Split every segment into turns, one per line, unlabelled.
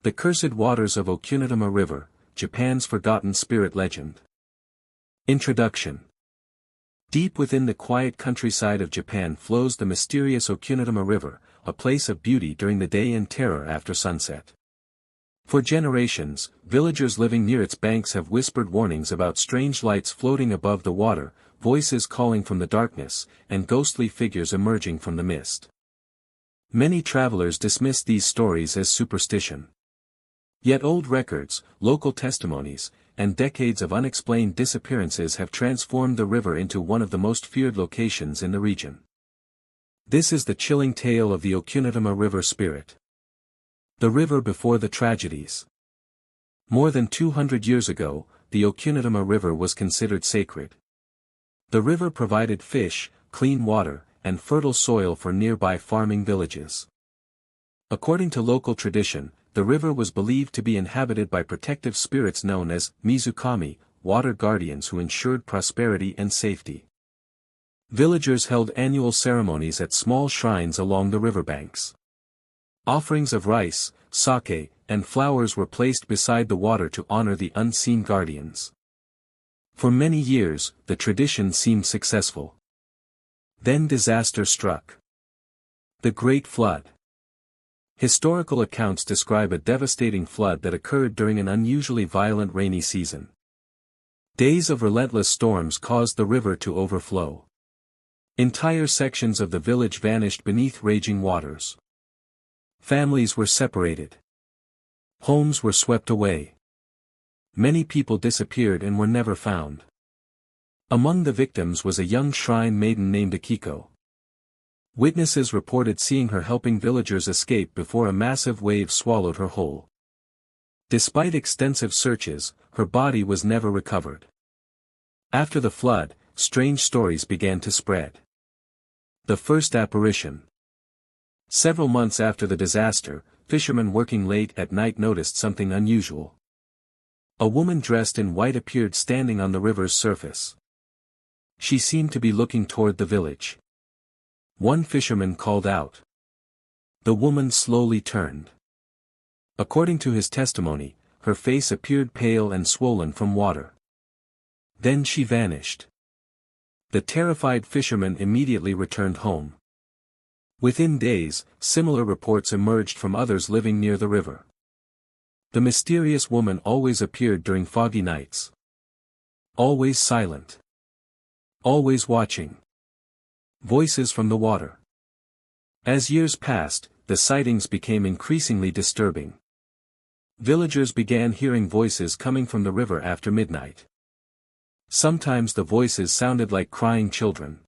The Cursed Waters of Okunitama River, Japan's Forgotten Spirit Legend. Introduction. Deep within the quiet countryside of Japan flows the mysterious Okunitama River, a place of beauty during the day and terror after sunset. For generations, villagers living near its banks have whispered warnings about strange lights floating above the water, voices calling from the darkness, and ghostly figures emerging from the mist. Many travelers dismiss these stories as superstition. Yet old records, local testimonies, and decades of unexplained disappearances have transformed the river into one of the most feared locations in the region. This is the chilling tale of the Okunitama River spirit. The river before the tragedies. More than 200 years ago, the Okunitama River was considered sacred. The river provided fish, clean water, and fertile soil for nearby farming villages. According to local tradition, the river was believed to be inhabited by protective spirits known as Mizukami, water guardians who ensured prosperity and safety. Villagers held annual ceremonies at small shrines along the riverbanks. Offerings of rice, sake, and flowers were placed beside the water to honor the unseen guardians. For many years, the tradition seemed successful. Then disaster struck. The Great Flood. Historical accounts describe a devastating flood that occurred during an unusually violent rainy season. Days of relentless storms caused the river to overflow. Entire sections of the village vanished beneath raging waters. Families were separated. Homes were swept away. Many people disappeared and were never found. Among the victims was a young shrine maiden named Akiko. Witnesses reported seeing her helping villagers escape before a massive wave swallowed her whole. Despite extensive searches, her body was never recovered. After the flood, strange stories began to spread. The first apparition. Several months after the disaster, fishermen working late at night noticed something unusual. A woman dressed in white appeared standing on the river's surface. She seemed to be looking toward the village. One fisherman called out. The woman slowly turned. According to his testimony, her face appeared pale and swollen from water. Then she vanished. The terrified fisherman immediately returned home. Within days, similar reports emerged from others living near the river. The mysterious woman always appeared during foggy nights. Always silent. Always watching. Voices from the water. As years passed, the sightings became increasingly disturbing. Villagers began hearing voices coming from the river after midnight. Sometimes the voices sounded like crying children.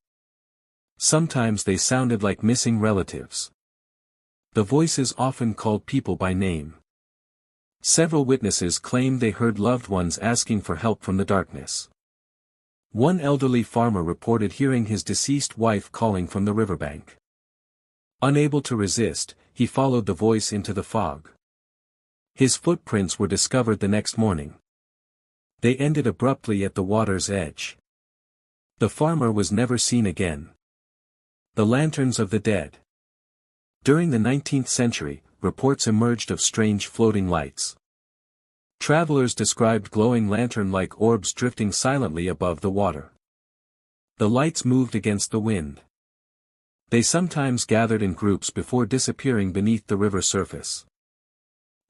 Sometimes they sounded like missing relatives. The voices often called people by name. Several witnesses claimed they heard loved ones asking for help from the darkness. One elderly farmer reported hearing his deceased wife calling from the riverbank. Unable to resist, he followed the voice into the fog. His footprints were discovered the next morning. They ended abruptly at the water's edge. The farmer was never seen again. The lanterns of the dead. During the 19th century, reports emerged of strange floating lights. Travelers described glowing lantern-like orbs drifting silently above the water. The lights moved against the wind. They sometimes gathered in groups before disappearing beneath the river surface.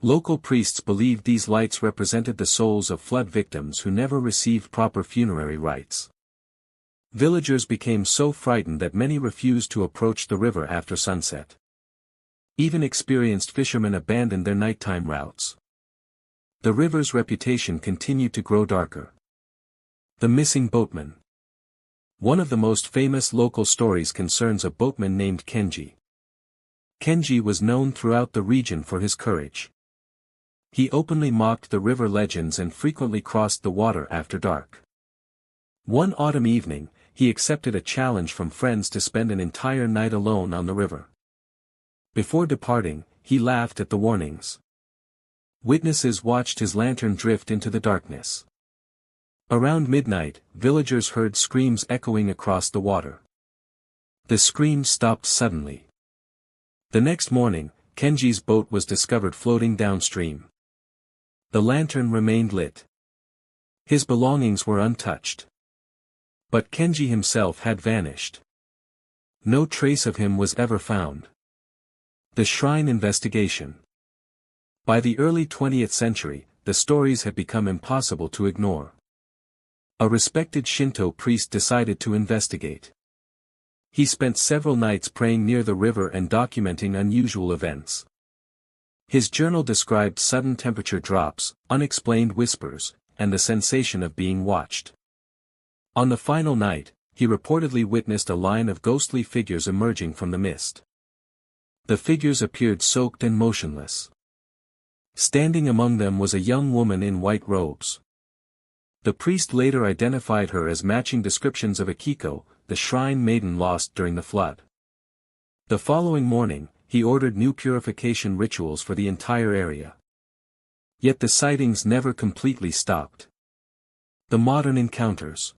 Local priests believed these lights represented the souls of flood victims who never received proper funerary rites. Villagers became so frightened that many refused to approach the river after sunset. Even experienced fishermen abandoned their nighttime routes. The river's reputation continued to grow darker. The missing boatman. One of the most famous local stories concerns a boatman named Kenji. Kenji was known throughout the region for his courage. He openly mocked the river legends and frequently crossed the water after dark. One autumn evening, he accepted a challenge from friends to spend an entire night alone on the river. Before departing, he laughed at the warnings. Witnesses watched his lantern drift into the darkness. Around midnight, villagers heard screams echoing across the water. The screams stopped suddenly. The next morning, Kenji's boat was discovered floating downstream. The lantern remained lit. His belongings were untouched. But Kenji himself had vanished. No trace of him was ever found. The shrine investigation. By the early 20th century, the stories had become impossible to ignore. A respected Shinto priest decided to investigate. He spent several nights praying near the river and documenting unusual events. His journal described sudden temperature drops, unexplained whispers, and the sensation of being watched. On the final night, he reportedly witnessed a line of ghostly figures emerging from the mist. The figures appeared soaked and motionless. Standing among them was a young woman in white robes. The priest later identified her as matching descriptions of Akiko, the shrine maiden lost during the flood. The following morning, he ordered new purification rituals for the entire area. Yet the sightings never completely stopped. The modern encounters.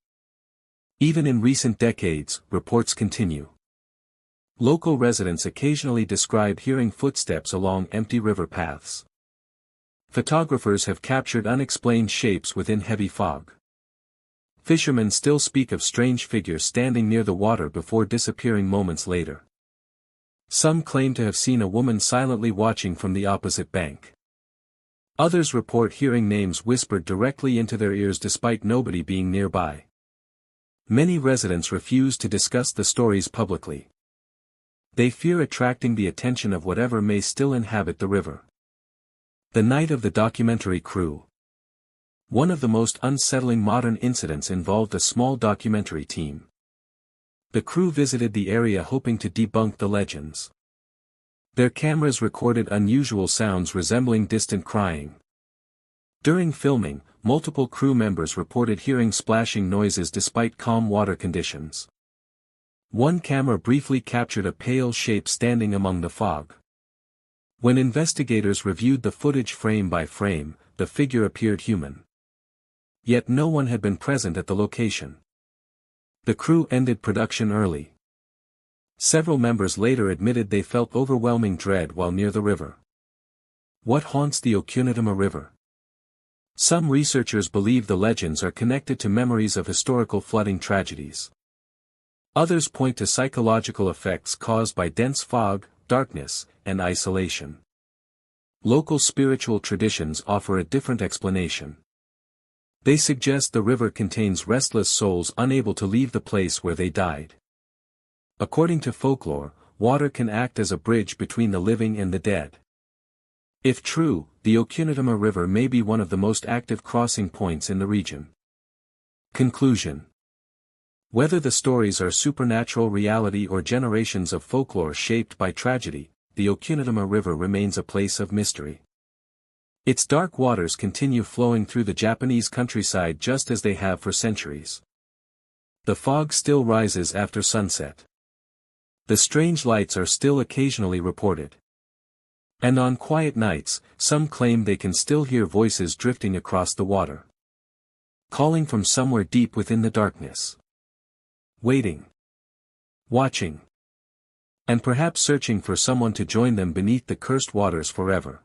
Even in recent decades, reports continue. Local residents occasionally describe hearing footsteps along empty river paths. Photographers have captured unexplained shapes within heavy fog. Fishermen still speak of strange figures standing near the water before disappearing moments later. Some claim to have seen a woman silently watching from the opposite bank. Others report hearing names whispered directly into their ears despite nobody being nearby. Many residents refuse to discuss the stories publicly. They fear attracting the attention of whatever may still inhabit the river. The night of the documentary crew. One of the most unsettling modern incidents involved a small documentary team. The crew visited the area hoping to debunk the legends. Their cameras recorded unusual sounds resembling distant crying. During filming, multiple crew members reported hearing splashing noises despite calm water conditions. One camera briefly captured a pale shape standing among the fog. When investigators reviewed the footage frame by frame, the figure appeared human. Yet no one had been present at the location. The crew ended production early. Several members later admitted they felt overwhelming dread while near the river. What haunts the Okunitama River? Some researchers believe the legends are connected to memories of historical flooding tragedies. Others point to psychological effects caused by dense fog, darkness, and isolation. Local spiritual traditions offer a different explanation. They suggest the river contains restless souls unable to leave the place where they died. According to folklore, water can act as a bridge between the living and the dead. If true, the Okunitama River may be one of the most active crossing points in the region. Conclusion. Whether the stories are supernatural reality or generations of folklore shaped by tragedy, the Okunitama River remains a place of mystery. Its dark waters continue flowing through the Japanese countryside just as they have for centuries. The fog still rises after sunset. The strange lights are still occasionally reported. And on quiet nights, some claim they can still hear voices drifting across the water, calling from somewhere deep within the darkness. Waiting. Watching. And perhaps searching for someone to join them beneath the cursed waters forever.